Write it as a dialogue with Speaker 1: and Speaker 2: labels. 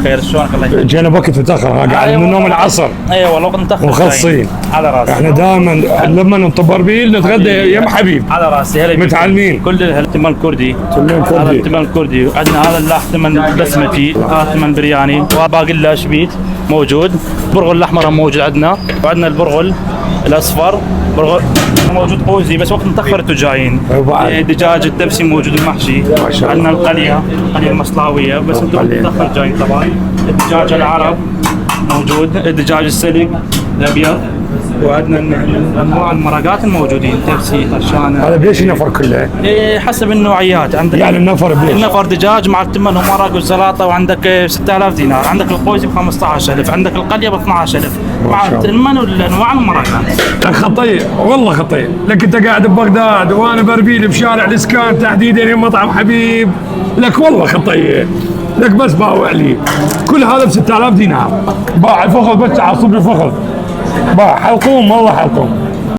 Speaker 1: خير شلونك الله يخليك.
Speaker 2: جينا وقت متاخر قاعد من نوم العصر.
Speaker 1: اي والله وقت متاخر.
Speaker 2: مخلصين
Speaker 1: على راسي.
Speaker 2: احنا دائما لما ننطب اربيل نتغدى يا حبيب.
Speaker 1: على راسي هلا.
Speaker 2: متعلمين
Speaker 1: كل التمن كردي.
Speaker 2: تمن كردي.
Speaker 1: هذا التمن كردي، عندنا هذا اللحم تمن بسمتي، هذا تمن برياني، وباقي له شبيت موجود. برغل الاحمر موجود عندنا، وعندنا البرغل الاصفر، برغل موجود قوزي بس وقت متاخر انتم جايين. دجاج الدبسي موجود المحشي.
Speaker 2: ما شاء الله.
Speaker 1: عندنا القليه المصلاويه بس انتم متاخر جايين طبعا. الدجاج العرب موجود، الدجاج السلق الابيض، وعندنا انواع المرقات الموجودين، تبسي طشانه.
Speaker 2: هذا بيش النفر كله؟
Speaker 1: إيه حسب النوعيات. عندك
Speaker 2: يعني النفر بيش؟
Speaker 1: النفر دجاج مع التمن ومرق والسلطه، وعندك 6000 دينار، عندك القوزي ب 15000، عندك القليه ب 12000 مع التمن والانواع المرقات.
Speaker 2: خطير والله خطير، لك انت قاعد ببغداد وانا باربيل بشارع الاسكان تحديدا مطعم حبيب، لك والله خطير، لك بس باوع لي كل هذا ب 6000 دينار. باع الفخذ بس عصب الفخذ، باع حلقوم والله حلقوم.